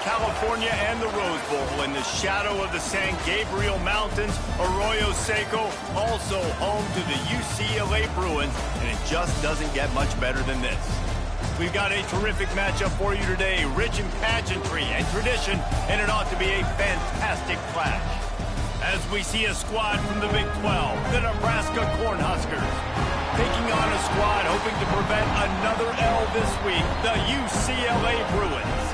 California and the Rose Bowl in the shadow of the San Gabriel Mountains, Arroyo Seco, also home to the UCLA Bruins, and it just doesn't get much better than this. We've got a terrific matchup for you today, rich in pageantry and tradition, and it ought to be a fantastic clash. As we see a squad from the Big 12, the Nebraska Cornhuskers, taking on a squad hoping to prevent another L this week, the UCLA Bruins.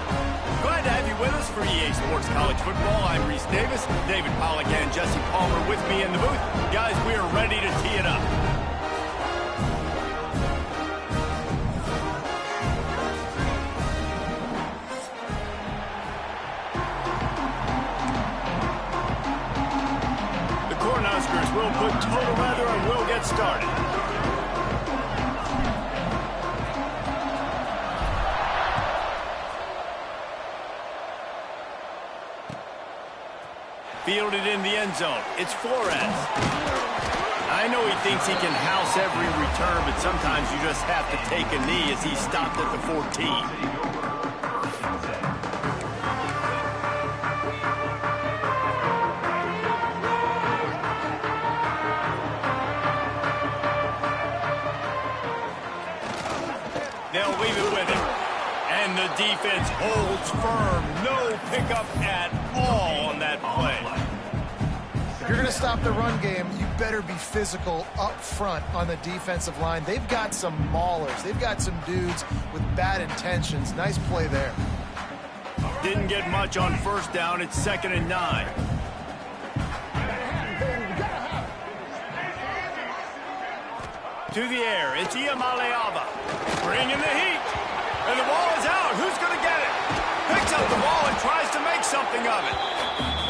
Glad to have you with us for EA Sports College Football. I'm Reese Davis, David Pollack and Jesse Palmer with me in the booth. Guys, we are ready to tee it up. We'll put total weather and we'll get started. Fielded in the end zone. It's Flores. I know he thinks he can house every return, but sometimes you just have to take a knee as he stopped at the 14. They'll leave it with him. And the defense holds firm. No pickup at all on that play. If you're going to stop the run game, you better be physical up front on the defensive line. They've got some maulers. They've got some dudes with bad intentions. Nice play there. Didn't get much on first down. It's 2nd and 9. To the air, it's Iamaleava. Bringing the heat. And the ball is out. Who's going to get it? Picks up the ball and tries to make something of it.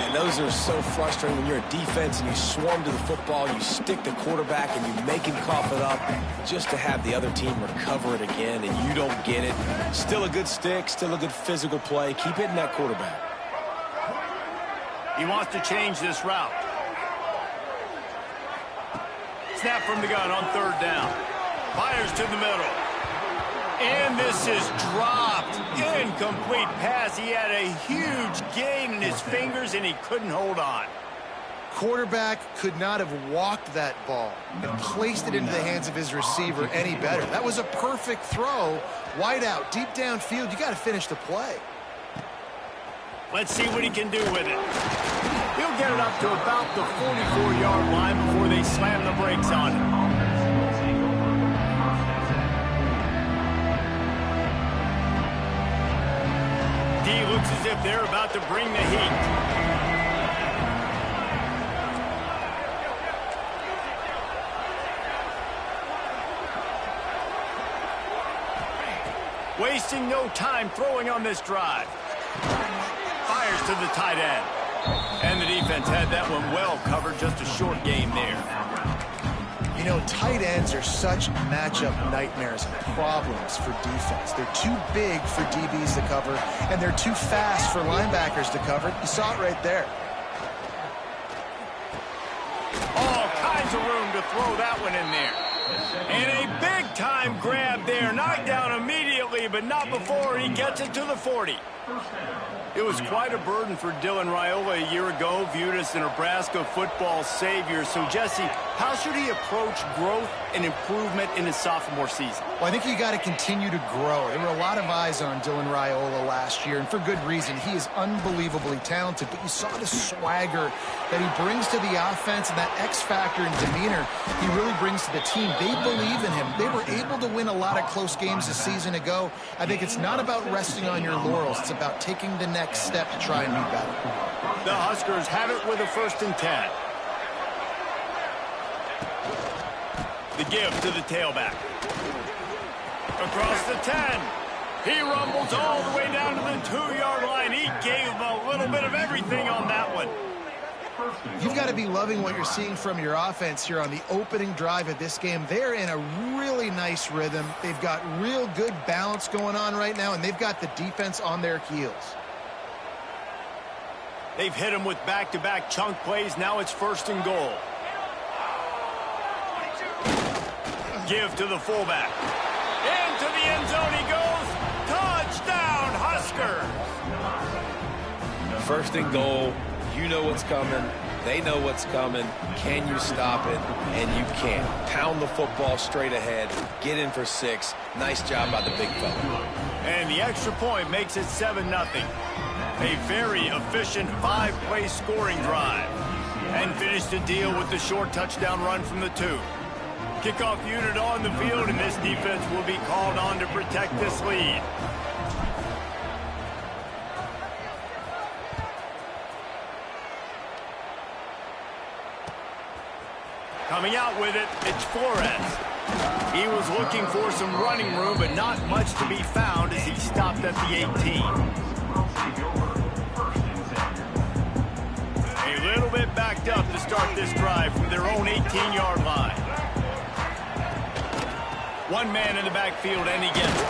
And those are so frustrating when you're a defense and you swarm to the football, you stick the quarterback and you make him cough it up just to have the other team recover it again and you don't get it. Still a good stick, still a good physical play. Keep hitting that quarterback. He wants to change this route. Snap from the gun on 3rd down. Fires to the middle. And this is dropped. Incomplete pass. He had a huge gain in his fingers, and he couldn't hold on. Quarterback could not have walked that ball and placed it into the hands of his receiver any better. That was a perfect throw. Wide out, deep downfield. You got to finish the play. Let's see what he can do with it. He'll get it up to about the 44-yard line before they slam the brakes on him. D looks as if they're about to bring the heat. Wasting no time throwing on this drive. Fires to the tight end. And the defense had that one well covered. Just a short game there. You know, tight ends are such matchup nightmares and problems for defense. They're too big for DBs to cover, and they're too fast for linebackers to cover. You saw it right there. All kinds of room to throw that one in there. And a big-time grab there. Knocked down immediately, but not before he gets it to the 40. It was quite a burden for Dylan Raiola a year ago, viewed as the Nebraska football savior. So, Jesse, how should he approach growth and improvement in his sophomore season? Well, I think you got to continue to grow. There were a lot of eyes on Dylan Raiola last year, and for good reason. He is unbelievably talented, but you saw the swagger that he brings to the offense and that X factor and demeanor he really brings to the team. They believe in him. They were able to win a lot of close games a season ago. I think it's not about resting on your laurels. It's about taking the next step to try and be better. The Huskers have it with a 1st and 10. The give to the tailback. Across the 10. He rumbles all the way down to the 2-yard line. He gave him a little bit of everything on that one. You've got to be loving what you're seeing from your offense here on the opening drive of this game. They're in a really nice rhythm. They've got real good balance going on right now, and they've got the defense on their heels. They've hit him with back-to-back chunk plays. Now it's 1st and goal. Give to the fullback. Into the end zone he goes. Touchdown, Huskers. First and goal, you know what's coming. They know what's coming. Can you stop it? And you can't. Pound the football straight ahead. Get in for 6. Nice job by the big fella. And the extra point makes it 7-0. A very efficient 5-play scoring drive. And finish the deal with the short touchdown run from the 2. Kickoff unit on the field, and this defense will be called on to protect this lead. Coming out with it, it's Flores. He was looking for some running room, but not much to be found as he stopped at the 18. A little bit backed up to start this drive from their own 18-yard line. One man in the backfield, and he gets it.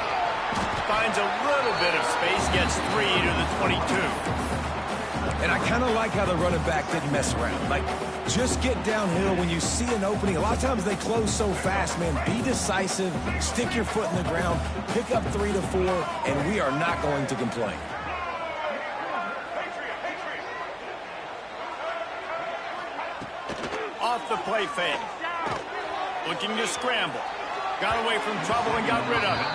Finds a little bit of space, gets 3 to the 22. And I kind of like how the running back didn't mess around. Like, just get downhill when you see an opening. A lot of times they close so fast, man. Be decisive, stick your foot in the ground, pick up 3 to 4, and we are not going to complain. Off the play fake. Looking to scramble. Got away from trouble and got rid of it.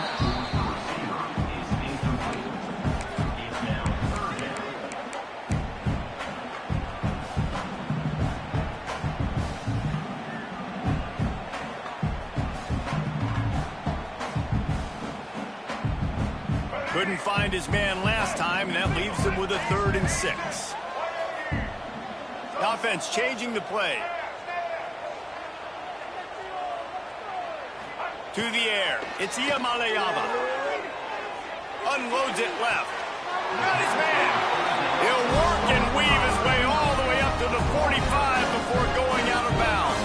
Couldn't find his man last time, and that leaves him with a 3rd and 6. The offense changing the play. To the air. It's Iamaleava. Unloads it left. Got his man. He'll work and weave his way all the way up to the 45 before going out of bounds.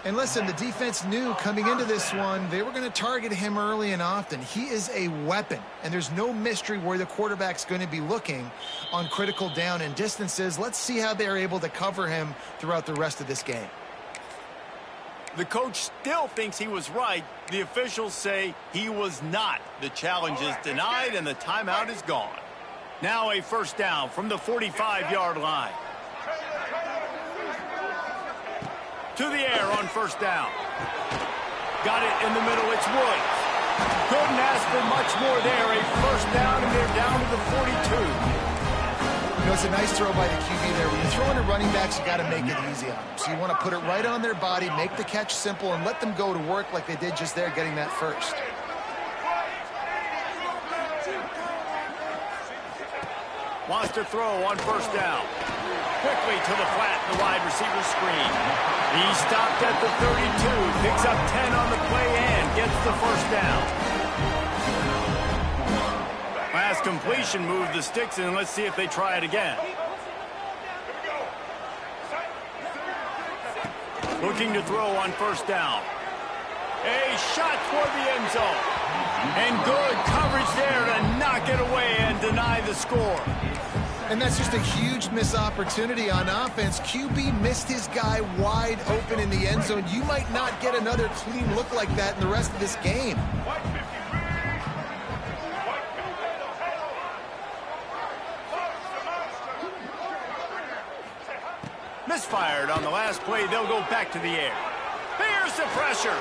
And listen, the defense knew coming into this one, they were going to target him early and often. He is a weapon, and there's no mystery where the quarterback's going to be looking on critical down and distances. Let's see how they're able to cover him throughout the rest of this game. The coach still thinks he was right. The officials say he was not. The challenge is denied, and the timeout is gone. Now a first down from the 45-yard line. To the air on first down. Got it in the middle. It's Woods. Couldn't ask for much more there. A first down, and they're down to the 42. You know, it's a nice throw by the QB there. When you're throwing to running backs, you got to make it easy on them. So you want to put it right on their body, make the catch simple, and let them go to work like they did just there, getting that first. Wants to throw on first down. Quickly to the flat, the wide receiver screen. He stopped at the 32, picks up 10 on the play and gets the first down. Last completion moved the sticks in. Let's see if they try it again. Looking to throw on first down. A shot toward the end zone. And good coverage there to knock it away and deny the score. And that's just a huge missed opportunity on offense. QB missed his guy wide open in the end zone. You might not get another clean look like that in the rest of this game. Misfired on the last play. They'll go back to the air. Here's the pressure.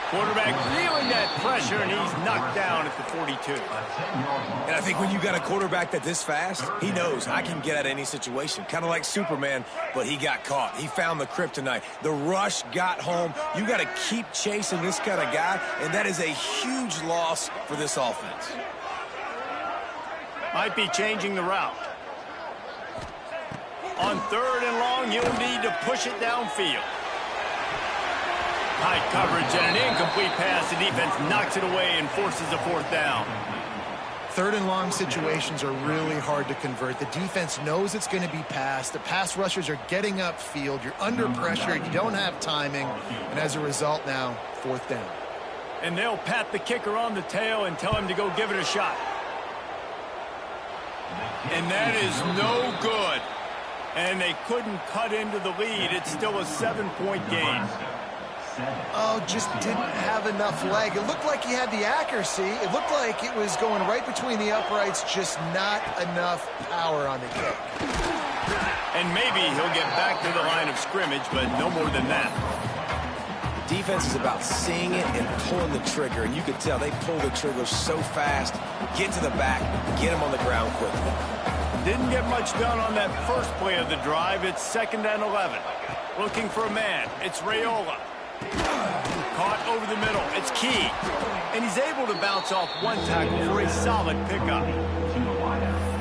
Quarterback feeling that pressure, and he's knocked down at the 42. And I think when you got a quarterback that's this fast, he knows I can get out of any situation. Kind of like Superman, but he got caught. He found the kryptonite. The rush got home. You got to keep chasing this kind of guy, and that is a huge loss for this offense. Might be changing the route. On 3rd and long, you'll need to push it downfield. High coverage and an incomplete pass. The defense knocks it away and forces a 4th down. Third and long situations are really hard to convert. The defense knows it's going to be passed. The pass rushers are getting upfield. You're under pressure. You don't have timing. And as a result now, fourth down. And they'll pat the kicker on the tail and tell him to go give it a shot. And that is no good. And they couldn't cut into the lead. It's still a 7-point game. Oh, just didn't have enough leg. It looked like he had the accuracy. It looked like it was going right between the uprights, just not enough power on the kick. And maybe he'll get back to the line of scrimmage, but no more than that. Defense is about seeing it and pulling the trigger, and you can tell they pull the trigger so fast, get to the back, get him on the ground quickly. Didn't get much done on that first play of the drive. It's 2nd and 11. Looking for a man. It's Raiola. Caught over the middle. It's Key. And he's able to bounce off one tackle for a solid pickup.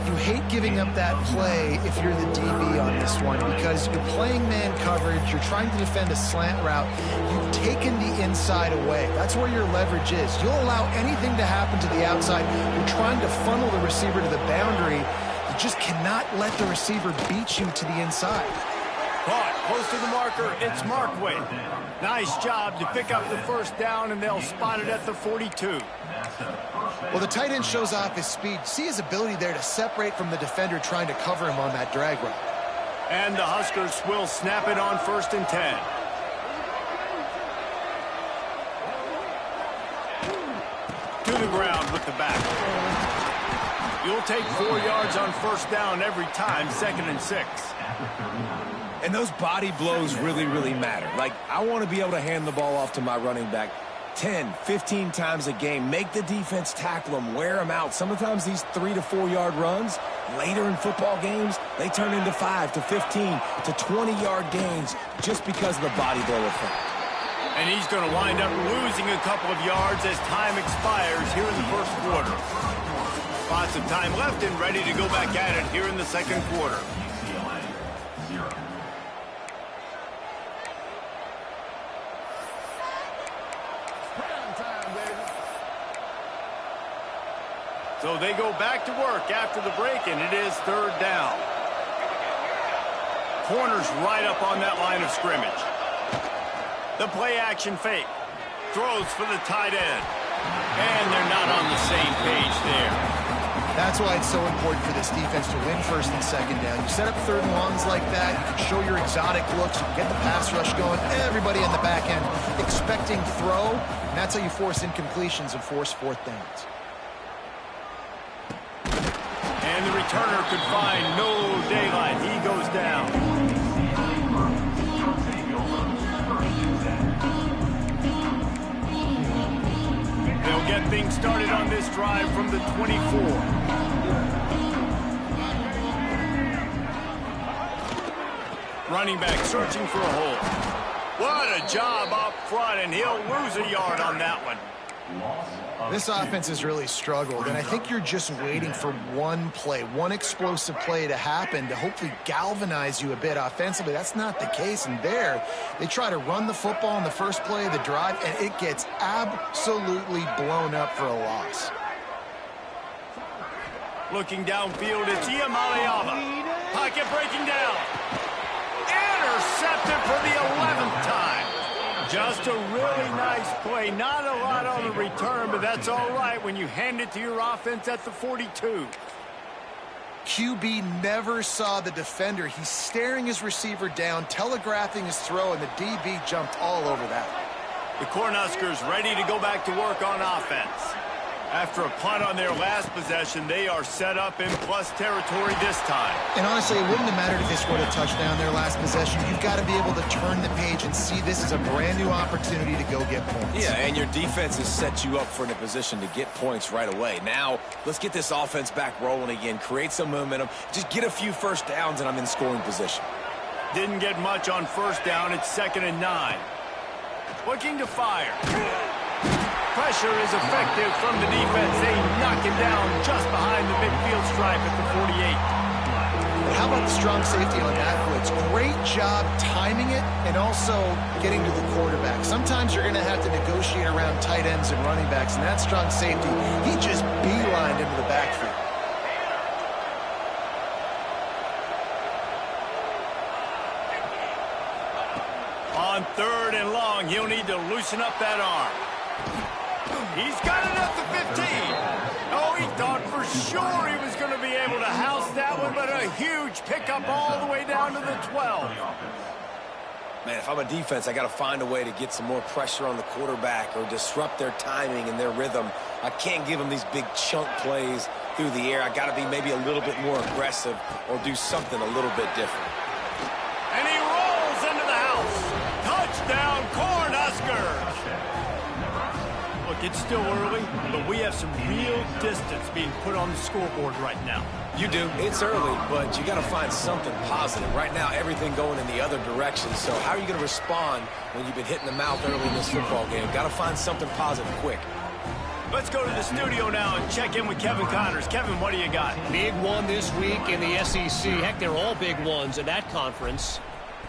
You hate giving up that play if you're the DB on this one because you're playing man coverage. You're trying to defend a slant route. You've taken the inside away. That's where your leverage is. You'll allow anything to happen to the outside. You're trying to funnel the receiver to the boundary. You just cannot let the receiver beat you to the inside. Caught close to the marker. It's Markway. Nice job to pick up the first down, and they'll spot it at the 42. Well, the tight end shows off his speed. See his ability there to separate from the defender trying to cover him on that drag route. And the Huskers will snap it on 1st and 10. To the ground with the back. You'll take 4 yards on first down every time, 2nd and 6. And those body blows really, really matter. Like, I want to be able to hand the ball off to my running back 10, 15 times a game. Make the defense tackle them, wear them out. Sometimes these 3 to 4 yard runs, later in football games, they turn into 5 to 15 to 20 yard gains just because of the body blow effect. And he's going to wind up losing a couple of yards as time expires here in the first quarter. Lots of time left and ready to go back at it here in the second quarter. So they go back to work after the break, and it is 3rd down. Corners right up on that line of scrimmage. The play-action fake. Throws for the tight end. And they're not on the same page there. That's why it's so important for this defense to win 1st and 2nd down. You set up 3rd and longs like that, you can show your exotic looks, you can get the pass rush going, everybody on the back end expecting throw, and that's how you force incompletions and force 4th downs. And the returner could find no daylight. He goes down. They'll get things started on this drive from the 24. Running back searching for a hole. What a job up front, and he'll lose a yard on that one. This offense has really struggled, and I think you're just waiting for one play, one explosive play to happen to hopefully galvanize you a bit offensively. That's not the case, and there, they try to run the football in the first play of the drive, and it gets absolutely blown up for a loss. Looking downfield, it's Iamaleava. Pocket breaking down. Intercepted for the 11th time. Just a really nice play. Not a lot on the return, but that's all right when you hand it to your offense at the 42. QB never saw the defender. He's staring his receiver down, telegraphing his throw, and the DB jumped all over that. The Cornhuskers ready to go back to work on offense. After a punt on their last possession, they are set up in plus territory this time. And honestly, it wouldn't have mattered if they scored a touchdown their last possession. You've got to be able to turn the page and see this as a brand new opportunity to go get points. Yeah, and your defense has set you up for a position to get points right away. Now, let's get this offense back rolling again, create some momentum, just get a few first downs, and I'm in scoring position. Didn't get much on first down. It's 2nd and 9. Looking to fire. Pressure is effective from the defense. They knock it down just behind the midfield stripe at the 48. how about the strong safety on that blitz? Great job timing it and also getting to the quarterback. Sometimes you're going to have to negotiate around tight ends and running backs, and that strong safety, he just beelined into the backfield. On 3rd and long, he'll need to loosen up that arm. He's got it at the 15. Oh, he thought for sure he was going to be able to house that one, but a huge pickup all the way down to the 12. Man, if I'm a defense, I got to find a way to get some more pressure on the quarterback or disrupt their timing and their rhythm. I can't give them these big chunk plays through the air. I got to be maybe a little bit more aggressive or do something a little bit different. And he rolls into the house. Touchdown, Cornhuskers! Look, it's still early, but we have some real distance being put on the scoreboard right now. You do. It's early, but you got to find something positive. Right now, everything going in the other direction. So how are you going to respond when you've been hitting the mouth early in this football game? Got to find something positive quick. Let's go to the studio now and check in with Kevin Connors. Kevin, what do you got? Big one this week in the SEC. Heck, they're all big ones in that conference.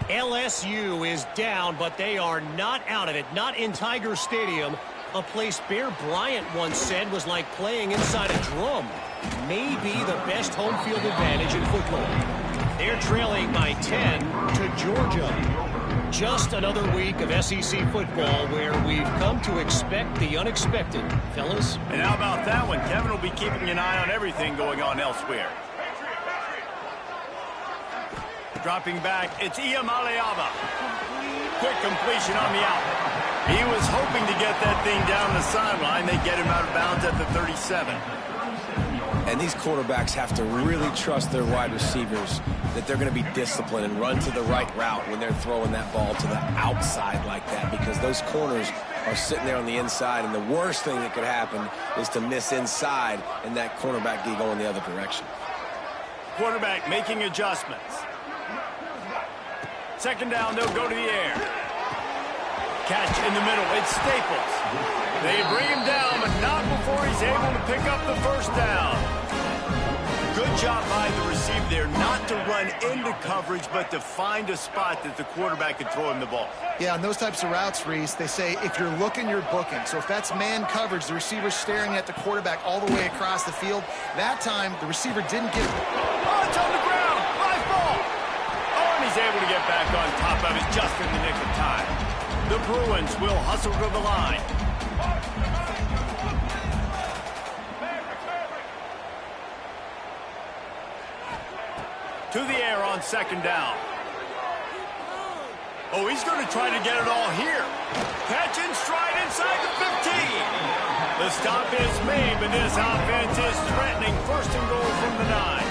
LSU is down, but they are not out of it. Not in Tiger Stadium. A place Bear Bryant once said was like playing inside a drum. Maybe the best home field advantage in football. They're trailing by 10 to Georgia. Just another week of SEC football where we've come to expect the unexpected, fellas. And how about that one? Kevin will be keeping an eye on everything going on elsewhere. Dropping back, it's Iamaleava. Quick completion on the out. He was hoping to get that thing down the sideline. They get him out of bounds at the 37. And these quarterbacks have to really trust their wide receivers that they're going to be disciplined and run to the right route when they're throwing that ball to the outside like that, because those corners are sitting there on the inside, and the worst thing that could happen is to miss inside and that cornerback be going the other direction. Quarterback making adjustments. Second down, they'll go to the air. Catch in the middle, it's Staples. They bring him down, but not before he's able to pick up the first down. Good job by the receiver there, not to run into coverage, but to find a spot that the quarterback could throw him the ball. Yeah, on those types of routes, Reese, they say if you're looking, you're booking. So if that's man coverage, the receiver's staring at the quarterback all the way across the field. That time, the receiver didn't get... Oh, it's on the ground! Live ball! Oh, and he's able to get back on top of it just in the nick of time. The Bruins will hustle to the line. To the air on second down. Oh, he's going to try to get it all here. Catch in stride inside the 15. The stop is made, but this offense is threatening. First and goal from the 9.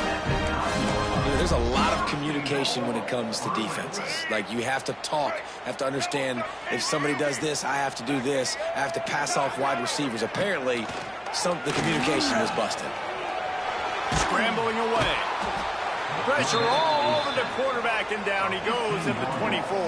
There's a lot of communication when it comes to defenses. Like, you have to talk, have to understand if somebody does this, I have to do this. I have to pass off wide receivers. Apparently, the communication was busted. Scrambling away. Pressure all over the quarterback, and down he goes at the 24.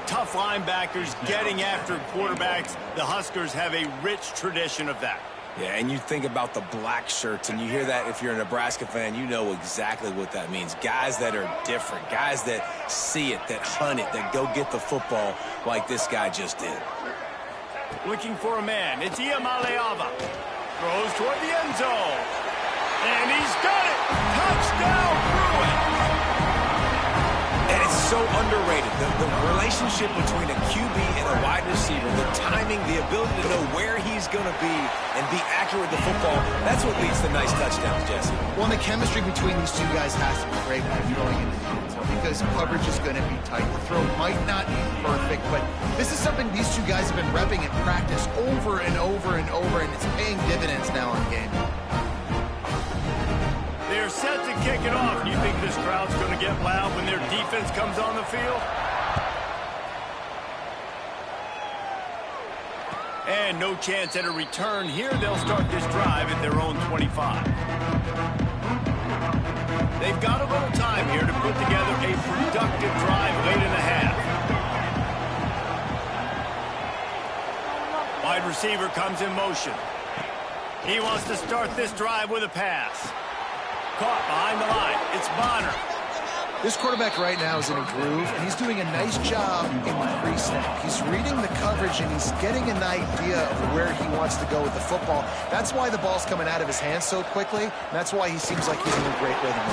Tough linebackers getting after quarterbacks. The Huskers have a rich tradition of that. Yeah, and you think about the black shirts, and you hear that if you're a Nebraska fan, you know exactly what that means. Guys that are different, guys that see it, that hunt it, that go get the football like this guy just did. Looking for a man. It's Iamaleava. Throws toward the end zone. And he's got it. Touchdown, Bruins. And it's so underrated. The relationship between a QB and a wide receiver, the timing, the ability to know where he's going to be and be accurate with the football, that's what leads to nice touchdowns, Jesse. Well, the chemistry between these two guys has to be great when you're throwing into the end zone, because coverage is going to be tight. The throw might not be perfect, but this is something these two guys have been repping in practice over and over and over, and it's paying dividends now in game. They're set to kick it off. You think this crowd's going to get loud when their defense comes on the field? And no chance at a return here. They'll start this drive at their own 25. They've got a little time here to put together a productive drive late in the half. Wide receiver comes in motion. He wants to start this drive with a pass. Caught behind the line. It's Bonner. This quarterback right now is in a groove, and he's doing a nice job in pre-snap. He's reading the coverage, and he's getting an idea of where he wants to go with the football. That's why the ball's coming out of his hands so quickly, and that's why he seems like he's in a great rhythm.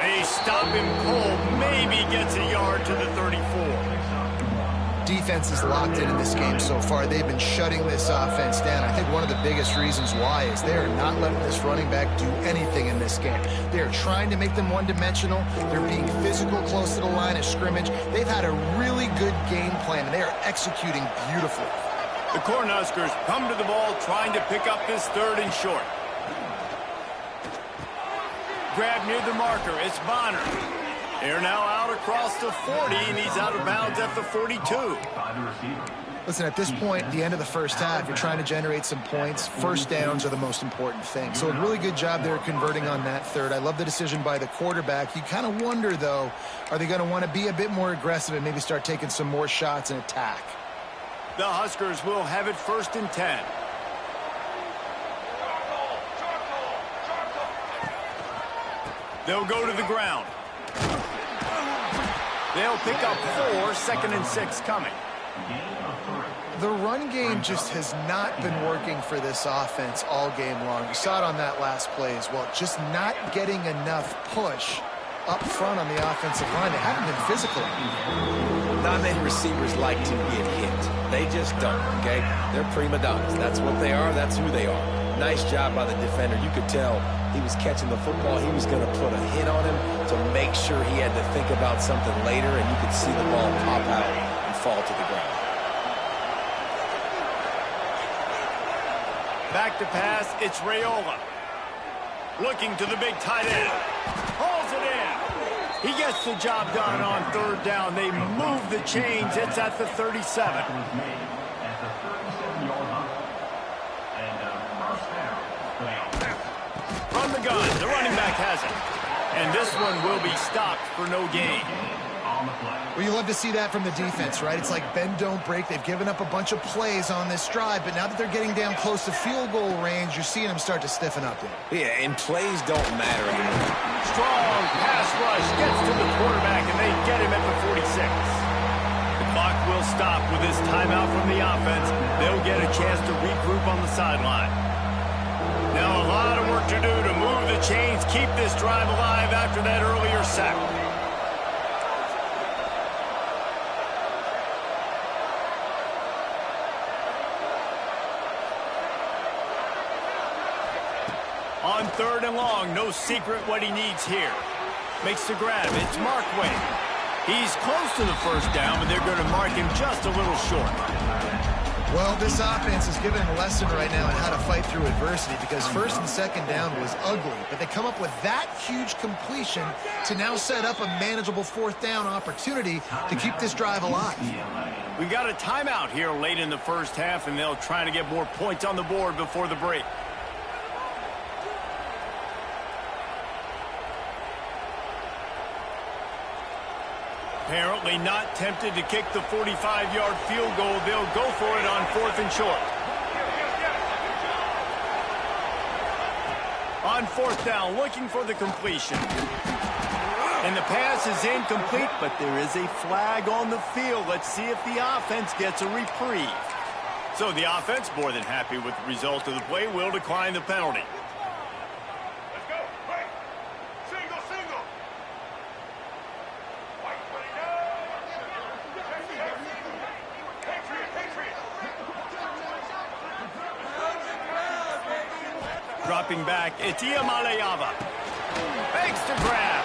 A stop him cold, maybe gets a yard to the 34. Defense is locked in this game so far. They've been shutting this offense down. I think one of the biggest reasons why is they are not letting this running back do anything in this game. They are trying to make them one-dimensional. They're being physical close to the line of scrimmage. They've had a really good game plan, and they are executing beautifully. The Cornhuskers come to the ball trying to pick up this 3rd and short. Grab near the marker. It's Bonner. They're now out across the 40, and he's out of bounds at the 42. Listen, at this point, the end of the first half, you're trying to generate some points. First downs are the most important thing. So a really good job there converting on that 3rd. I love the decision by the quarterback. You kind of wonder, though, are they going to want to be a bit more aggressive and maybe start taking some more shots and attack? The Huskers will have it 1st and 10. They'll go to the ground. They'll pick up 4, 2nd and 6 coming. The run game just has not been working for this offense all game long. You saw it on that last play as well. Just not getting enough push up front on the offensive line. They haven't been physical. Not many receivers like to get hit. They just don't, okay? They're prima donnas. That's what they are. That's who they are. Nice job by the defender. You could tell he was catching the football. He was going to put a hit on him to make sure he had to think about something later, and you could see the ball pop out and fall to the ground. Back to pass, it's Raiola. Looking to the big tight end. Hauls it in. He gets the job done on 3rd down. They move the chains. It's at the 37. From the gun, the running back has it. And this one will be stopped for no gain. Well, you love to see that from the defense, right? It's like bend, don't break. They've given up a bunch of plays on this drive, but now that they're getting down close to field goal range, you're seeing them start to stiffen up there. Yeah, and plays don't matter anymore. Strong pass rush gets to the quarterback, and they get him at the 46. The clock will stop with this timeout from the offense. They'll get a chance to regroup on the sideline. Now a lot of work to do to move the chains, keep this drive alive after that earlier sack. On 3rd and long, no secret what he needs here. Makes the grab. It's Markway. He's close to the 1st down, but they're going to mark him just a little short. Well, this offense is giving a lesson right now on how to fight through adversity because 1st and 2nd down was ugly, but they come up with that huge completion to now set up a manageable 4th down opportunity to keep this drive alive. We got a timeout here late in the first half, and they'll try to get more points on the board before the break. Apparently not tempted to kick the 45-yard field goal. They'll go for it on 4th and short. On 4th down, looking for the completion. And the pass is incomplete, but there is a flag on the field. Let's see if the offense gets a reprieve. So the offense, more than happy with the result of the play, will decline the penalty. Dropping back, it's Iamaleava. Fakes to grab.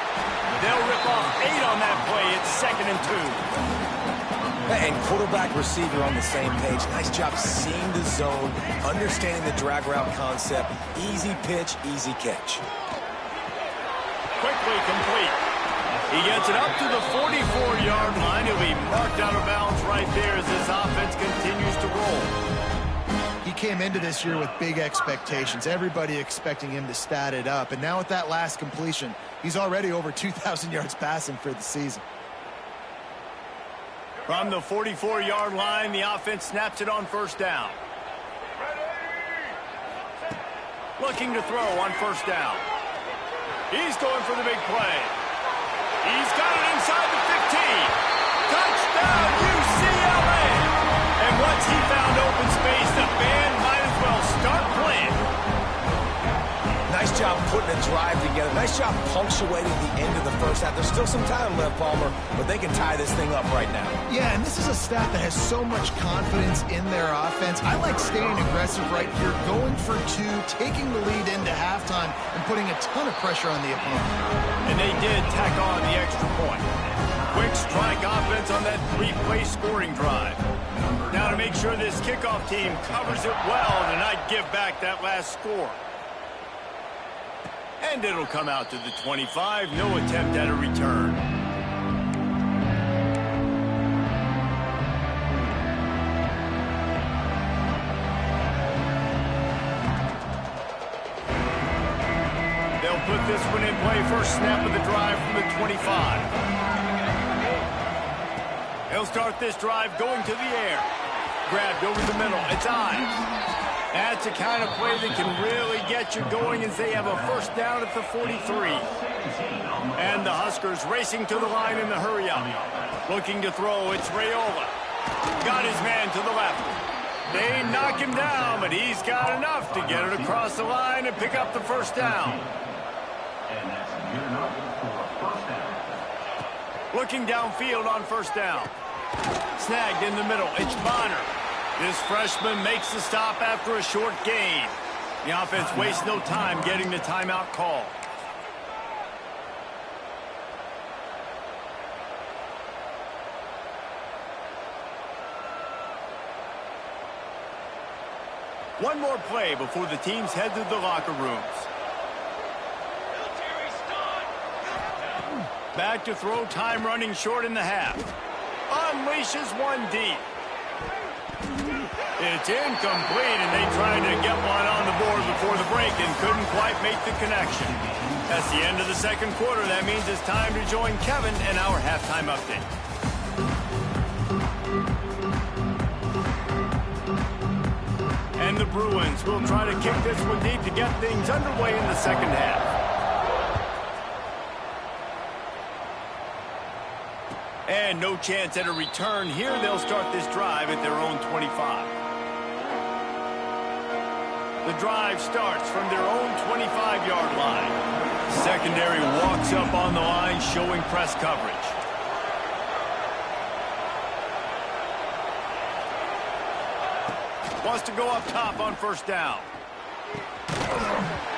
They'll rip off 8 on that play. It's 2nd and 2. And quarterback receiver on the same page. Nice job seeing the zone, understanding the drag route concept. Easy pitch, easy catch. Quickly complete. He gets it up to the 44-yard line. He'll be marked out of bounds right there as this offense continues to roll. He came into this year with big expectations. Everybody expecting him to stat it up. And now with that last completion, he's already over 2,000 yards passing for the season. From the 44-yard line, the offense snaps it on 1st down. Looking to throw on 1st down. He's going for the big play. He's got it inside the 15. Touchdown, UCLA! And once he found open space, the band might as well start playing. Nice job putting a drive together. Nice job punctuating the end of the first half. There's still some time left, Palmer, but they can tie this thing up right now. Yeah, and this is a staff that has so much confidence in their offense. I like staying aggressive right here, going for two, taking the lead into halftime, and putting a ton of pressure on the opponent. And they did tack on the extra point. Quick strike offense on that three-play scoring drive. Now to make sure this kickoff team covers it well to not give back that last score. And it'll come out to the 25. No attempt at a return. They'll put this one in play. First snap of the drive from the 25. They'll start this drive going to the air. Grabbed over the middle. It's Ives. That's the kind of play that can really get you going as they have a first down at the 43. And the Huskers racing to the line in the hurry-up. Looking to throw, it's Raiola. Got his man to the left. They knock him down, but he's got enough to get it across the line and pick up the first down. Looking downfield on first down. Snagged in the middle, it's Bonner. This freshman makes the stop after a short gain. The offense wastes no time getting the timeout call. One more play before the teams head to the locker rooms. Back to throw, time running short in the half. Unleashes one deep. It's incomplete, and they tried to get one on the board before the break and couldn't quite make the connection. That's the end of the second quarter. That means it's time to join Kevin and our halftime update. And the Bruins will try to kick this one deep to get things underway in the second half. And no chance at a return here. They'll start this drive at their own 25. The drive starts from their own 25-yard line. Secondary walks up on the line, showing press coverage. Wants to go up top on first down.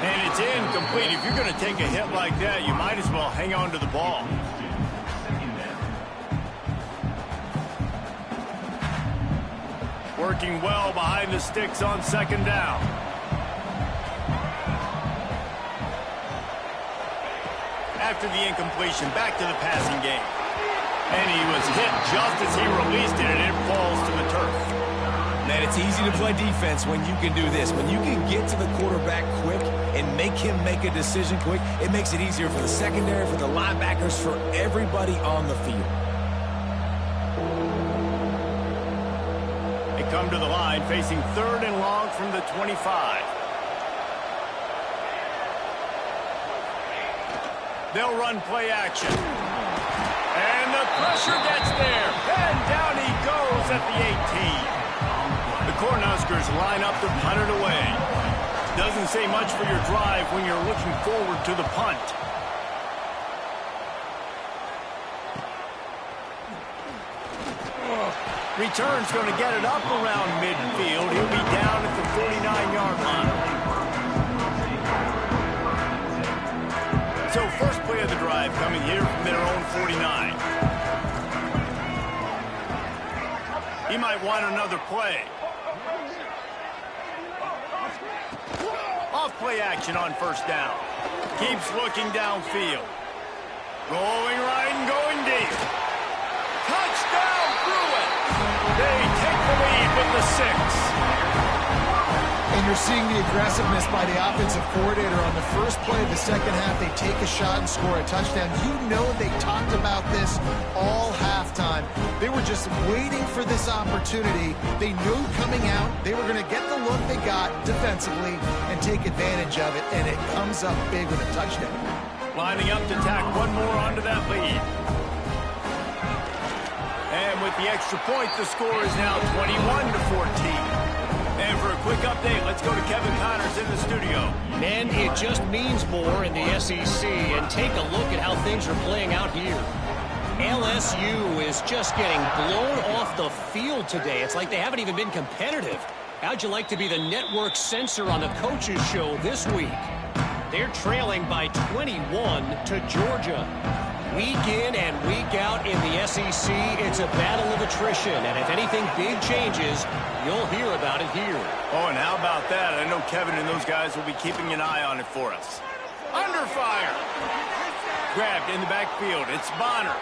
And it's incomplete. If you're going to take a hit like that, you might as well hang on to the ball. Working well behind the sticks on second down. After the incompletion, back to the passing game. And he was hit just as he released it, and it falls to the turf. Man, it's easy to play defense when you can do this. When you can get to the quarterback quick and make him make a decision quick, it makes it easier for the secondary, for the linebackers, for everybody on the field. They come to the line facing third and long from the 25. They'll run play action. And the pressure gets there. And down he goes at the 18. The Cornhuskers line up to punt it away. Doesn't say much for your drive when you're looking forward to the punt. Return's going to get it up around midfield. He'll be down at the 49-yard line. So first play of the drive coming here from their own 49. He might want another play. Off play action on first down. Keeps looking downfield. Going right and going deep. Touchdown, Bruins! They take the lead with the 6. And you're seeing the aggressiveness by the offensive coordinator on the first play of the second half. They take a shot and score a touchdown. You know they talked about this all halftime. They were just waiting for this opportunity. They knew coming out they were going to get the look they got defensively and take advantage of it, and it comes up big with a touchdown. Lining up to tack one more onto that lead. And with the extra point, the score is now 21-14. And for a quick update, let's go to Kevin Connors in the studio. Man, it just means more in the SEC. And take a look at how things are playing out here. LSU is just getting blown off the field today. It's like they haven't even been competitive. How'd you like to be the network censor on the coaches show this week? They're trailing by 21 to Georgia. Week in and week out in the SEC, it's a battle of attrition. And if anything big changes, you'll hear about it here. Oh, and how about that? I know Kevin and those guys will be keeping an eye on it for us. Under fire. Grabbed in the backfield. It's Bonner.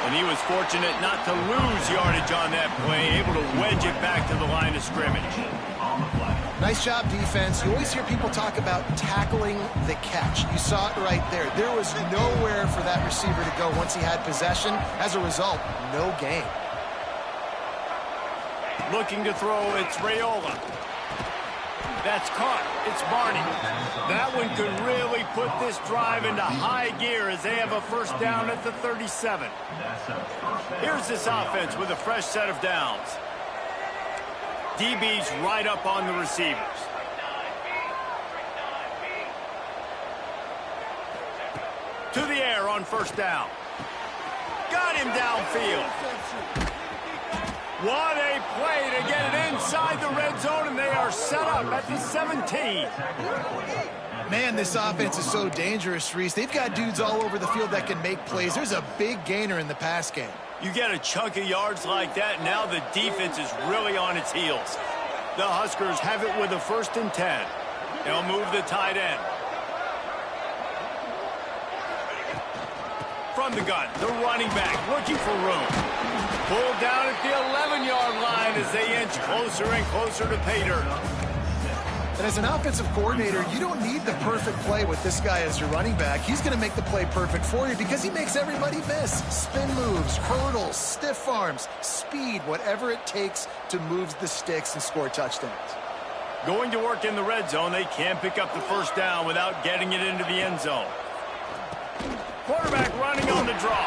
And he was fortunate not to lose yardage on that play, able to wedge it back to the line of scrimmage. Nice job, defense. You always hear people talk about tackling the catch. You saw it right there. There was nowhere for that receiver to go once he had possession. As a result, no gain. Looking to throw, it's Raiola. That's caught. It's Barney. That one could really put this drive into high gear as they have a first down at the 37. Here's this offense with a fresh set of downs. DB's right up on the receivers. To the air on first down. Got him downfield. What a play to get it inside the red zone, and they are set up at the 17. Man, this offense is so dangerous, Reese. They've got dudes all over the field that can make plays. There's a big gainer in the pass game. You get a chunk of yards like that, now the defense is really on its heels. The Huskers have it with a 1st and 10. They'll move the tight end. From the gun, the running back looking for room. Pulled down at the 11-yard line as they inch closer and closer to pay dirt. And as an offensive coordinator, you don't need the perfect play with this guy as your running back. He's going to make the play perfect for you because he makes everybody miss. Spin moves, hurdles, stiff arms, speed, whatever it takes to move the sticks and score touchdowns. Going to work in the red zone, they can pick up the first down without getting it into the end zone. Quarterback running on the draw.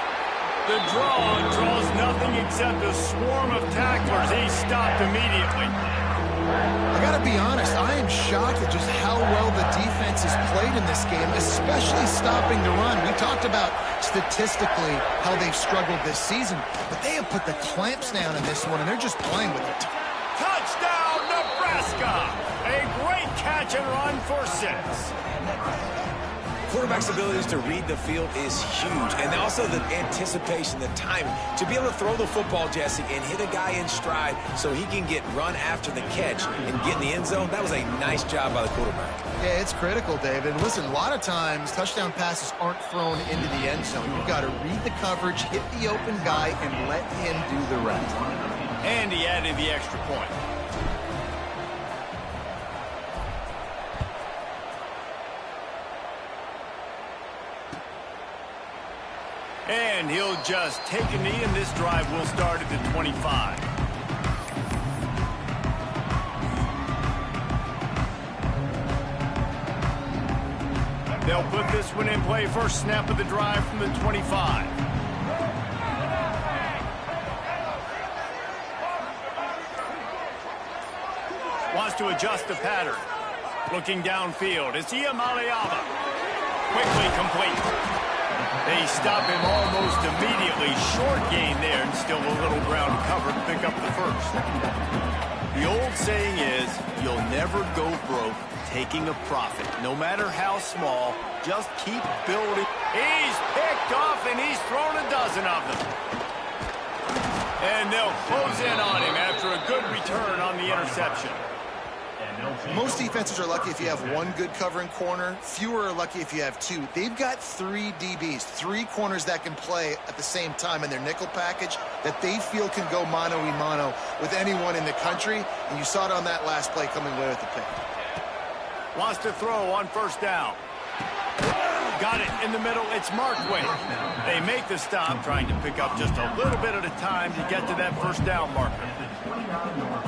The draw draws nothing except a swarm of tacklers. He's stopped immediately. I got to be honest, I am shocked at just how well the defense has played in this game, especially stopping the run. We talked about statistically how they've struggled this season, but they have put the clamps down in this one, and they're just playing with it. Touchdown, Nebraska! A great catch and run for 6. Quarterback's abilities to read the field is huge, and also the anticipation, the timing. To be able to throw the football, Jesse, and hit a guy in stride so he can get run after the catch and get in the end zone, that was a nice job by the quarterback. Yeah, it's critical, David. Listen, a lot of times touchdown passes aren't thrown into the end zone. You've got to read the coverage, hit the open guy, and let him do the rest. And he added the extra point. And he'll just take a knee, and this drive will start at the 25. They'll put this one in play. First snap of the drive from the 25. Wants to adjust the pattern. Looking downfield. It's Iamaleava. Quickly complete. They stop him almost immediately. Short gain there, and still a little ground cover to pick up the first. The old saying is, you'll never go broke taking a profit. No matter how small, just keep building. He's picked off, and he's thrown a dozen of them. And they'll close in on him after a good return on the interception. Most defenses are lucky if you have one good covering corner. Fewer are lucky if you have 2. They've got 3 DBs, 3 corners that can play at the same time in their nickel package that they feel can go mano-a-mano with anyone in the country. And you saw it on that last play coming away with the pick. Wants to throw on first down. Got it in the middle. It's Markway. They make the stop, trying to pick up just a little bit at a time to get to that first down marker.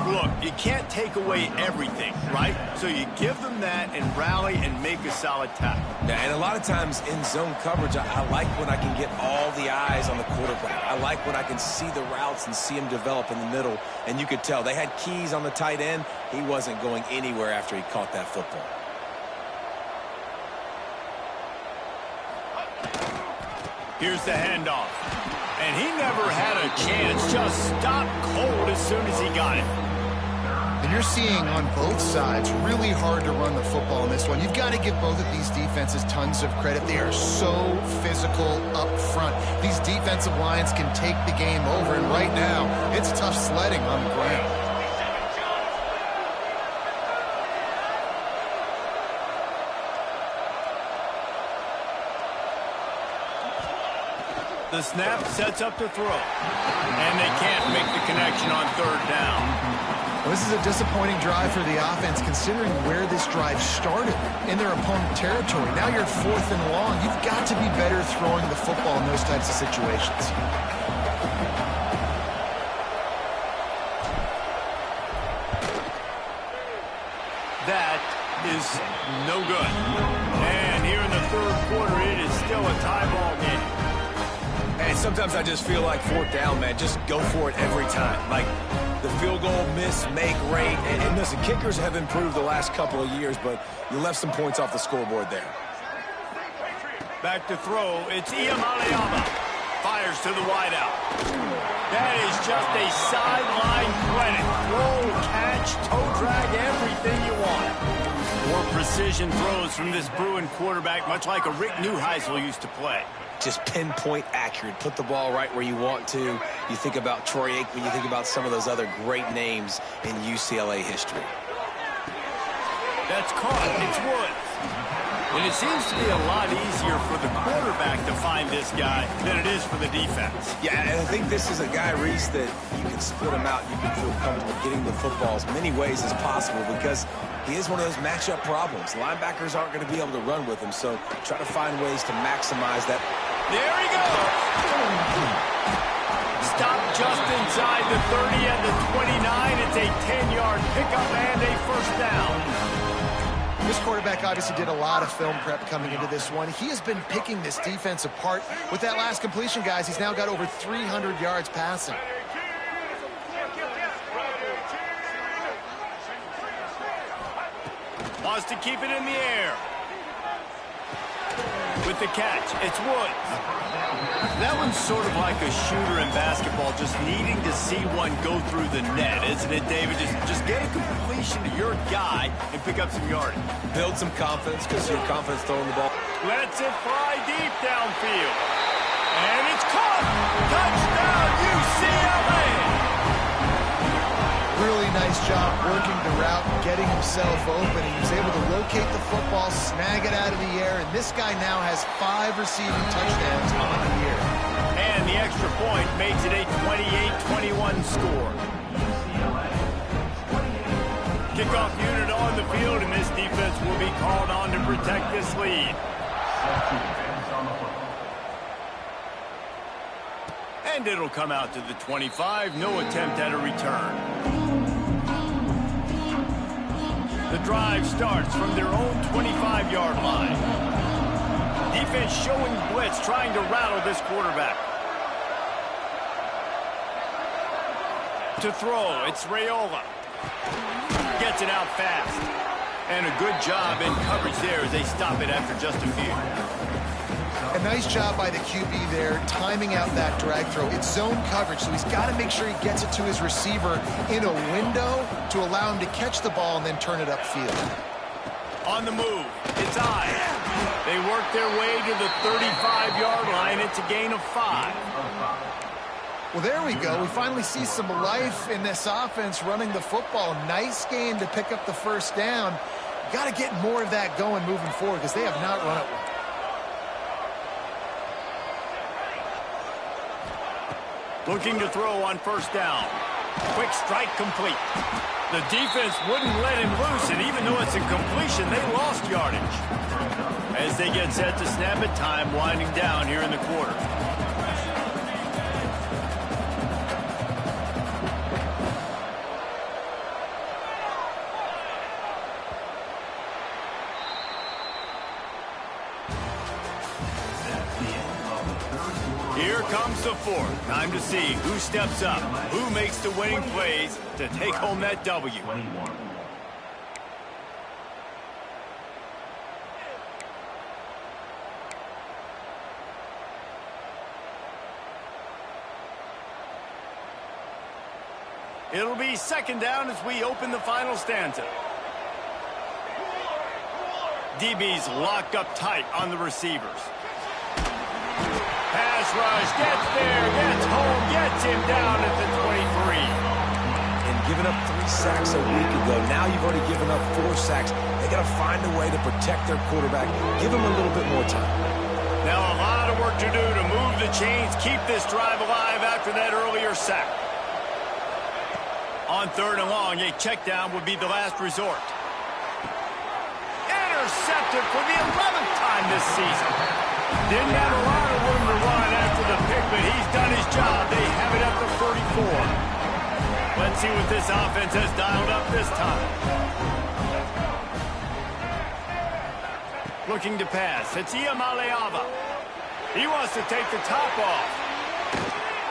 Look, you can't take away everything, right? So you give them that and rally and make a solid tackle. Yeah, and a lot of times in zone coverage, I like when I can get all the eyes on the quarterback. I like when I can see the routes and see him develop in the middle. And you could tell they had keys on the tight end. He wasn't going anywhere after he caught that football. Here's the handoff. And he never had a chance. Just stopped cold as soon as he got it. And you're seeing on both sides really hard to run the football in this one. You've got to give both of these defenses tons of credit. They are so physical up front. These defensive lines can take the game over, and right now it's tough sledding on the ground. The snap sets up the throw. And they can't make the connection on third down. Well, this is a disappointing drive for the offense, considering where this drive started in their opponent territory. Now you're 4th and long. You've got to be better throwing the football in those types of situations. That is no good. And here in the third quarter, it is still a tie ball game. And sometimes I just feel like 4th down, man. Just go for it every time. Like the field goal, miss, make, rate. And listen, kickers have improved the last couple of years, but you left some points off the scoreboard there. Back to throw. It's Iyamaleama. Fires to the wideout. That is just a sideline credit. Throw, catch, toe drag, everything you want. More precision throws from this Bruin quarterback, much like a Rick Neuheisel used to play. Just pinpoint accurate. Put the ball right where you want to. You think about Troy Aikman. You think about some of those other great names in UCLA history. That's caught. It's Woods. And it seems to be a lot easier for the quarterback to find this guy than it is for the defense. Yeah, and I think this is a guy, Reese, that you can split him out. You can feel comfortable getting the football as many ways as possible because he is one of those matchup problems. Linebackers aren't going to be able to run with him, so try to find ways to maximize that. There he goes. Stop just inside the 30 and the 29. It's a 10-yard pickup and a first down. This quarterback obviously did a lot of film prep coming into this one. He has been picking this defense apart. With that last completion, guys, he's now got over 300 yards passing. Wants to keep it in the air. With the catch, it's Woods. That one's sort of like a shooter in basketball, just needing to see one go through the net, isn't it, David? Just get a completion to your guy and pick up some yardage. Build some confidence because you're confident throwing the ball. Lets it fly deep downfield. And it's caught. Touchdown, UCLA. Really nice job working the route and getting himself open. He was able to locate the football, snag it out of the air, and this guy now has 5 receiving touchdowns on the year. And the extra point makes it a 28-21 score. Kickoff unit on the field, and this defense will be called on to protect this lead. And it'll come out to the 25. No attempt at a return. The drive starts from their own 25-yard line. Defense showing blitz, trying to rattle this quarterback. To throw, it's Raiola. Gets it out fast. And a good job in coverage there as they stop it after just a few. A nice job by the QB there, timing out that drag throw. It's zone coverage, so he's got to make sure he gets it to his receiver in a window to allow him to catch the ball and then turn it upfield. On the move, it's Ives. They work their way to the 35-yard line. It's a gain of 5. Well, there we go. We finally see some life in this offense running the football. Nice game to pick up the first down. Got to get more of that going moving forward because they have not run it well. Looking to throw on first down. Quick strike complete. The defense wouldn't let him loose, and even though it's a completion, they lost yardage. As they get set to snap it, time winding down here in the quarter. Here comes the fourth. Time to see who steps up, who makes the winning plays to take home that W. It'll be second down as we open the final stanza. DB's locked up tight on the receivers. Pass rush, gets there, gets home, gets him down at the 23. And giving up 3 sacks a week ago, now you've already given up 4 sacks. They got to find a way to protect their quarterback. Give him a little bit more time. Now a lot of work to do to move the chains, keep this drive alive after that earlier sack. On third and long, a check down would be the last resort. Intercepted for the 11th time this season. Didn't have a lot of room to run after the pick, but he's done his job. They have it at the 34. Let's see what this offense has dialed up this time. Looking to pass. It's Iamaleava. He wants to take the top off.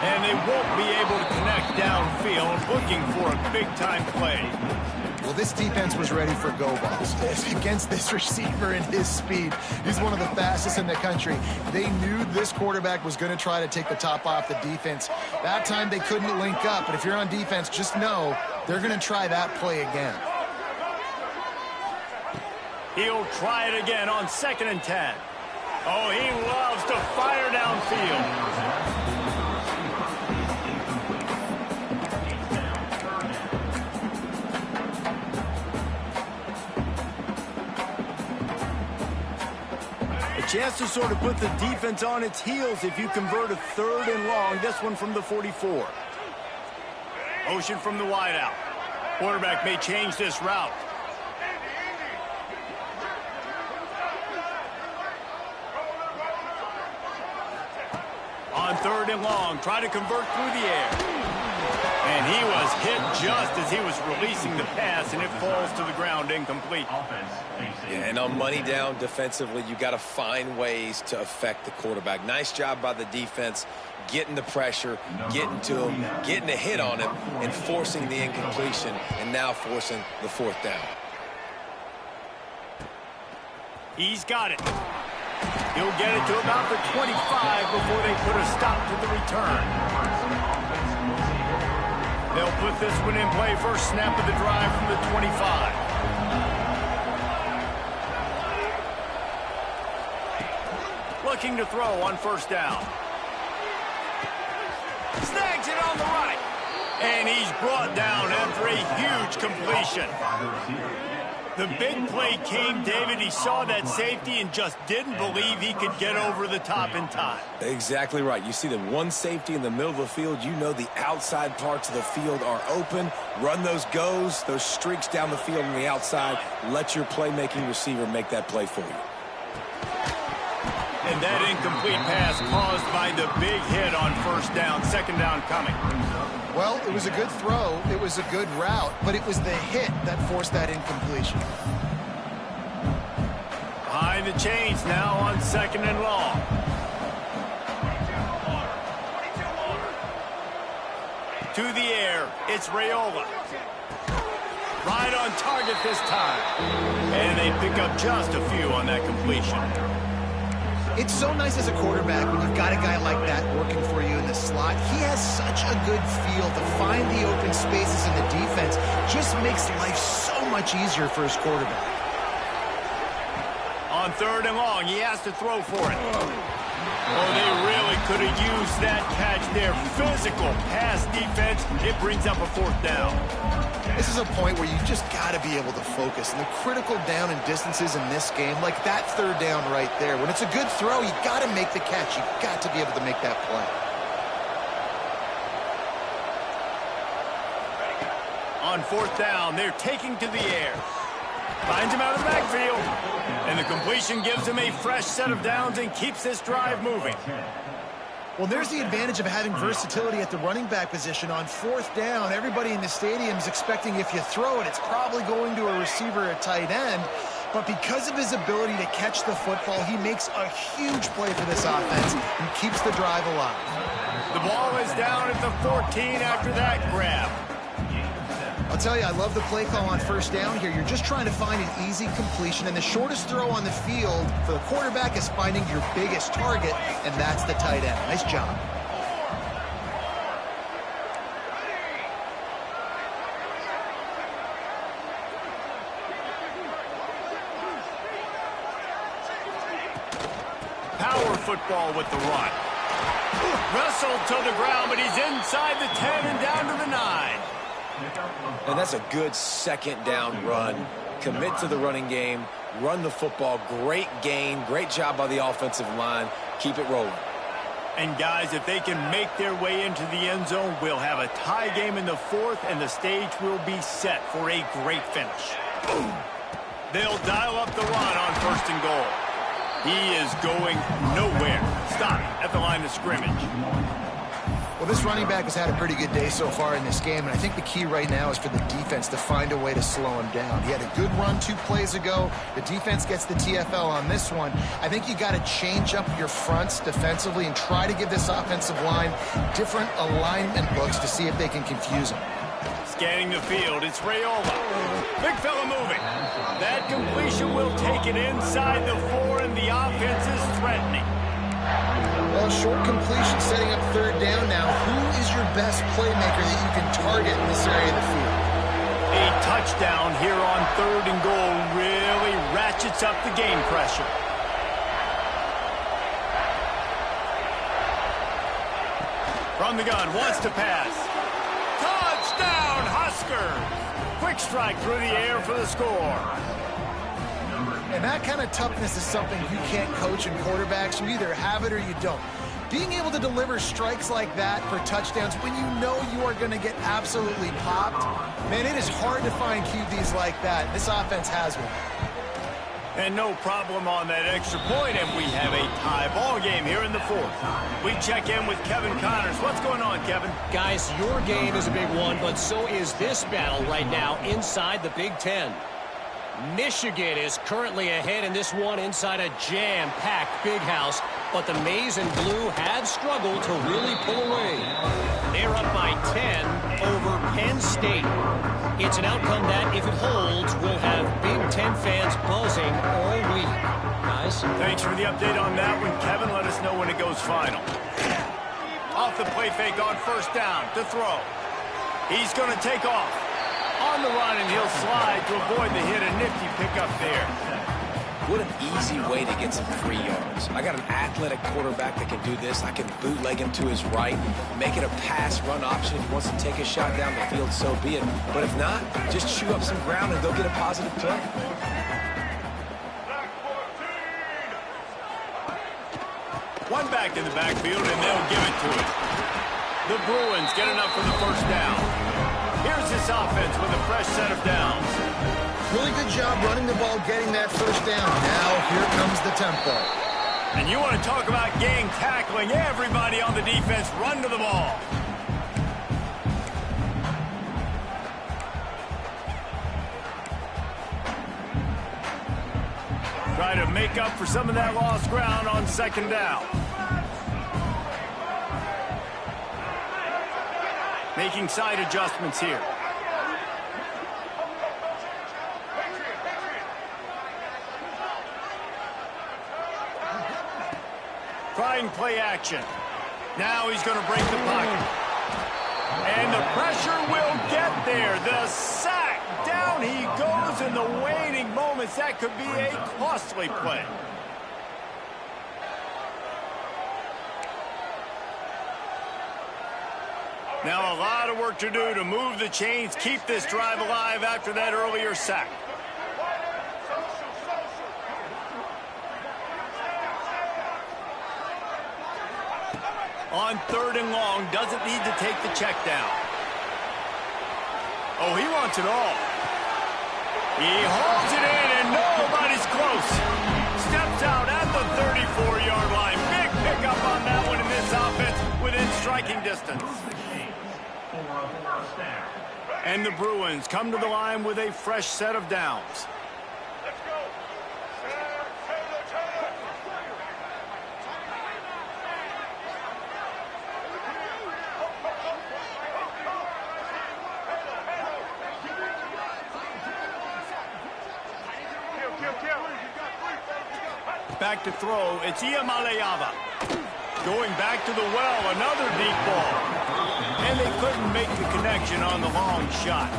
And they won't be able to connect downfield, looking for a big-time play. Well, this defense was ready for go balls against this receiver and his speed. He's one of the fastest in the country. They knew this quarterback was going to try to take the top off the defense. That time they couldn't link up, but if you're on defense, just know they're going to try that play again. He'll try it again on 2nd and 10. Oh, he loves to fire downfield. Chance to sort of put the defense on its heels if you convert a 3rd and long. This one from the 44. Motion from the wideout. Quarterback may change this route. On 3rd and long, try to convert through the air. And he was hit just as he was releasing the pass, and it falls to the ground incomplete. Yeah, and on money down defensively, you got to find ways to affect the quarterback. Nice job by the defense, getting the pressure, getting to him, getting a hit on him, and forcing the incompletion, and now forcing the 4th down. He's got it. He'll get it to about the 25 before they put a stop to the return. They'll put this one in play. First snap of the drive from the 25. Looking to throw on 1st down. Snags it on the right. And he's brought down after a huge completion. The big play came, David. He saw that safety and just didn't believe he could get over the top in time. Exactly right. You see the one safety in the middle of the field. You know the outside parts of the field are open. Run those goes, those streaks down the field on the outside. Let your playmaking receiver make that play for you. And that incomplete pass caused by the big hit on 1st down. 2nd down coming. Well, it was a good throw, it was a good route, but it was the hit that forced that incompletion. Behind the chains now on 2nd and long. To the air, it's Raiola. Right on target this time. And they pick up just a few on that completion. It's so nice as a quarterback when you've got a guy like that working for you in the slot. He has such a good feel to find the open spaces in the defense. Just makes life so much easier for his quarterback. On 3rd and long, he has to throw for it. Oh, they really could have used that catch there. Physical pass defense. It brings up a 4th down. This is a point where you just got to be able to focus. And the critical down and distances in this game, like that 3rd down right there. When it's a good throw, you got to make the catch. You got to be able to make that play. On 4th down, they're taking to the air. Finds him out of the backfield. And the completion gives him a fresh set of downs and keeps this drive moving. Well, there's the advantage of having versatility at the running back position. On 4th down, everybody in the stadium is expecting if you throw it, it's probably going to a receiver at tight end. but because of his ability to catch the football, he makes a huge play for this offense and keeps the drive alive. The ball is down at the 14 after that grab. I'll tell you, I love the play call on first down here. You're just trying to find an easy completion, and the shortest throw on the field for the quarterback is finding your biggest target, and that's the tight end. Nice job. Power football with the run. Wrestled to the ground, but he's inside the 10 and down to the 9. And that's a good second down run. Commit to the running game, run the football. Great gain, great job by the offensive line. Keep it rolling. And guys, if they can make their way into the end zone, we'll have a tie game in the 4th, and the stage will be set for a great finish. They'll dial up the run on 1st and goal. He is going nowhere. Stop at the line of scrimmage. Well, this running back has had a pretty good day so far in this game, and I think the key right now is for the defense to find a way to slow him down. He had a good run 2 plays ago. The defense gets the TFL on this one. I think you got to change up your fronts defensively and try to give this offensive line different alignment looks to see if they can confuse him. Scanning the field, it's Raiola. Big fella moving. That completion will take it inside the 4, and the offense is threatening. Well, short completion setting up 3rd down now. Who is your best playmaker that you can target in this area of the field? A touchdown here on 3rd and goal really ratchets up the game pressure. From the gun, wants to pass. Touchdown, Huskers! Quick strike through the air for the score. And that kind of toughness is something you can't coach in quarterbacks. You either have it or you don't. Being able to deliver strikes like that for touchdowns when you know you are going to get absolutely popped, man, it is hard to find QBs like that. This offense has one. And no problem on that extra point, and we have a tie ball game here in the 4th. We check in with Kevin Connors. What's going on, Kevin? Guys, your game is a big one, but so is this battle right now inside the Big Ten. Michigan is currently ahead in this one inside a jam-packed big house, but the Maize and Blue have struggled to really pull away. They're up by 10 over Penn State. It's an outcome that, if it holds, will have Big Ten fans buzzing all week. Guys? Thanks for the update on that one, Kevin. Let us know when it goes final. Off the play fake on 1st down to throw. He's going to take off. On the run, and he'll slide to avoid the hit. A nifty pickup there. What an easy way to get some free yards. I got an athletic quarterback that can do this. I can bootleg him to his right, make it a pass-run option. If he wants to take a shot down the field, so be it. But if not, just chew up some ground and go get a positive play. One back in the backfield, and they'll give it to him. The Bruins get enough for the 1st down. Here's this offense with a fresh set of downs. Really good job running the ball, getting that 1st down. Now here comes the tempo. And you want to talk about gang tackling. Everybody on the defense run to the ball. Try to make up for some of that lost ground on 2nd down. Making side adjustments here. Trying play action. Now he's going to break the pocket. And the pressure will get there. The sack. Down he goes in the waning moments. That could be a costly play. Now a lot of work to do to move the chains, keep this drive alive after that earlier sack. On 3rd and long, doesn't need to take the check down. Oh, he wants it all. He hauls it in, and nobody's close. Steps out at the 34-yard line. Big pickup on that one in this offense within striking distance. And the Bruins come to the line with a fresh set of downs. Back to throw, it's Iamaleava. Going back to the well, another deep ball. And they couldn't make the connection on the long shot.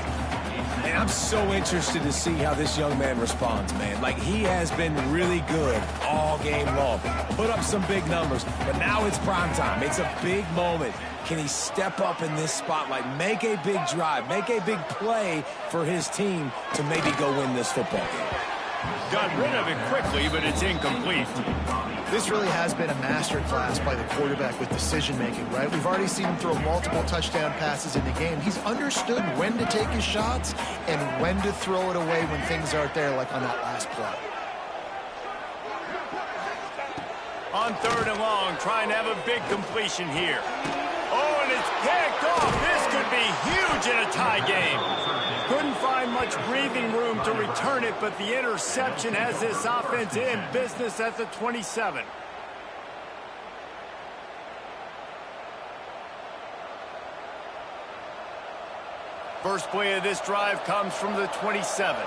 And I'm so interested to see how this young man responds, man. Like, he has been really good all game long. Put up some big numbers, but now it's prime time. It's a big moment. Can he step up in this spotlight, make a big drive, make a big play for his team to maybe go win this football game? Got rid of it quickly, but it's incomplete. This really has been a masterclass by the quarterback with decision-making, right? We've already seen him throw multiple touchdown passes in the game. He's understood when to take his shots and when to throw it away when things aren't there, like on that last play. On 3rd and long, trying to have a big completion here. Oh, and it's picked off. This could be huge in a tie game. Couldn't find much breathing room to return it, but the interception has this offense in business at the 27. First play of this drive comes from the 27.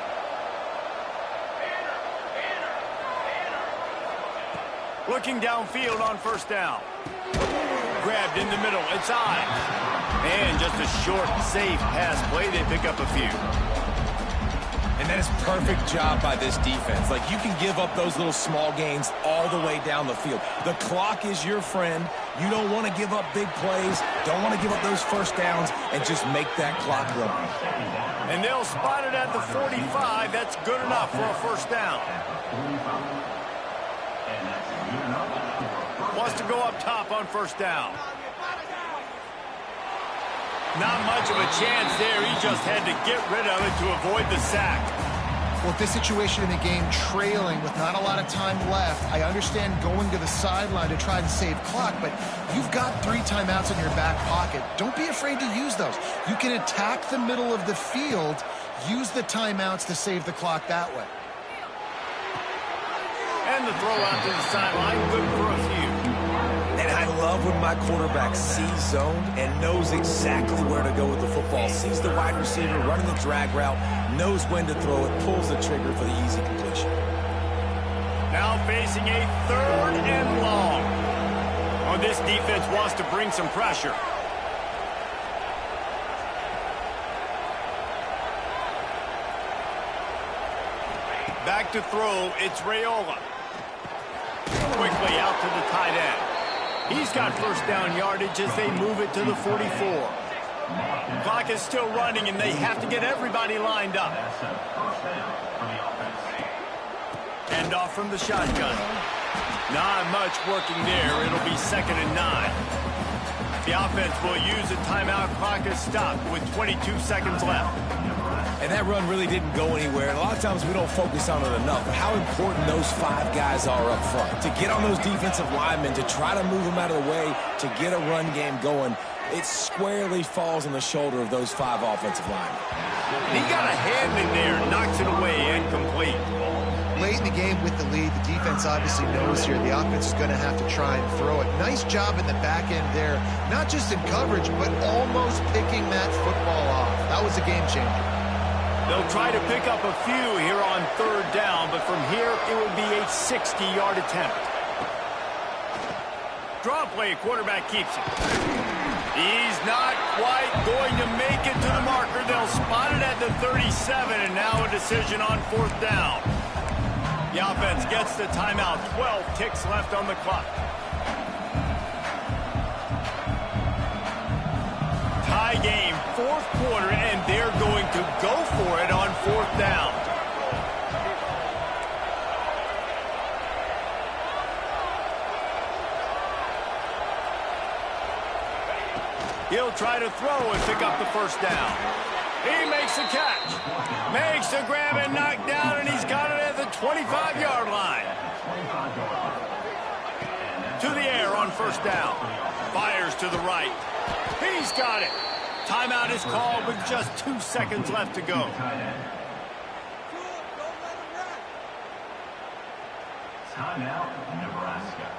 Looking downfield on 1st down. Grabbed in the middle, it's Ives. And just a short, safe pass play, they pick up a few. And that is perfect job by this defense. Like, you can give up those little small gains all the way down the field. The clock is your friend. You don't want to give up big plays, don't want to give up those 1st downs, and just make that clock run. And they'll spot it at the 45. That's good enough for a 1st down. Wants to go up top on 1st down. Not much of a chance there. He just had to get rid of it to avoid the sack. Well, with this situation in the game, trailing with not a lot of time left, I understand going to the sideline to try and save clock, but you've got 3 timeouts in your back pocket. Don't be afraid to use those. You can attack the middle of the field, use the timeouts to save the clock that way. And the throw out to the sideline, good for a few. And I love when my quarterback sees zone and knows exactly where to go with the football. Sees the wide receiver running the drag route, knows when to throw it, pulls the trigger for the easy completion. Now facing a 3rd and long. Oh, this defense wants to bring some pressure. Back to throw, it's Raiola. Quickly out to the tight end. He's got 1st down yardage as they move it to the 44. Clock is still running, and they have to get everybody lined up. Hand off from the shotgun. Not much working there. It'll be 2nd and 9. The offense will use a timeout. Clock is stopped with 22 seconds left. And that run really didn't go anywhere. And a lot of times we don't focus on it enough. But how important those 5 guys are up front. To get on those defensive linemen, to try to move them out of the way, to get a run game going, it squarely falls on the shoulder of those 5 offensive linemen. He got a hand in there, knocks it away, incomplete. Late in the game with the lead, the defense obviously knows here the offense is going to have to try and throw it. Nice job in the back end there, not just in coverage, but almost picking that football off. That was a game changer. They'll try to pick up a few here on 3rd down, but from here, it will be a 60-yard attempt. Draw play, quarterback keeps it. He's not quite going to make it to the marker. They'll spot it at the 37, and now a decision on 4th down. The offense gets the timeout. 12 ticks left on the clock. Tie game, 4th quarter, and they're going to go for it on 4th down. He'll try to throw and pick up the 1st down. He makes the catch. Makes the grab and knock down, and he's got it at the 25-yard line. To the air on 1st down. Fires to the right. He's got it. Timeout is called with just 2 seconds left to go. Timeout, Nebraska.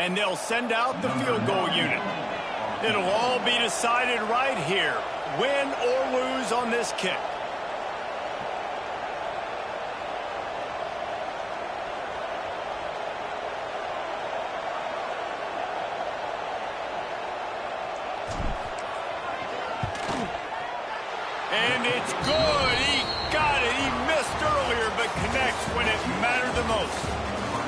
And they'll send out the field goal unit. It'll all be decided right here, win or lose on this kick. And it's good. He got it. He missed earlier, but connects when it mattered the most.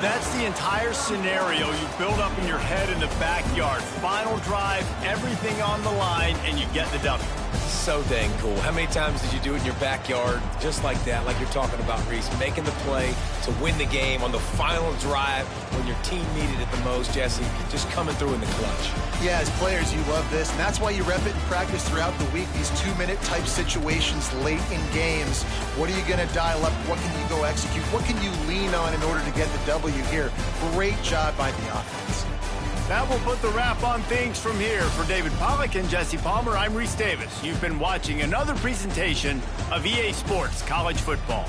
That's the entire scenario you build up in your head in the backyard. Final drive, everything on the line, and you get the W. So dang cool. How many times did you do it in your backyard just like that, like you're talking about, Reese, making the play to win the game on the final drive when your team needed it the most, Jesse, just coming through in the clutch. Yeah, as players, you love this, and that's why you rep it in practice throughout the week, these 2-minute type situations late in games. What are you going to dial up? What can you go execute? What can you lean on in order to get the W here? Great job by the offense. That will put the wrap on things from here. For David Pollack and Jesse Palmer, I'm Reese Davis. You've been watching another presentation of EA Sports College Football.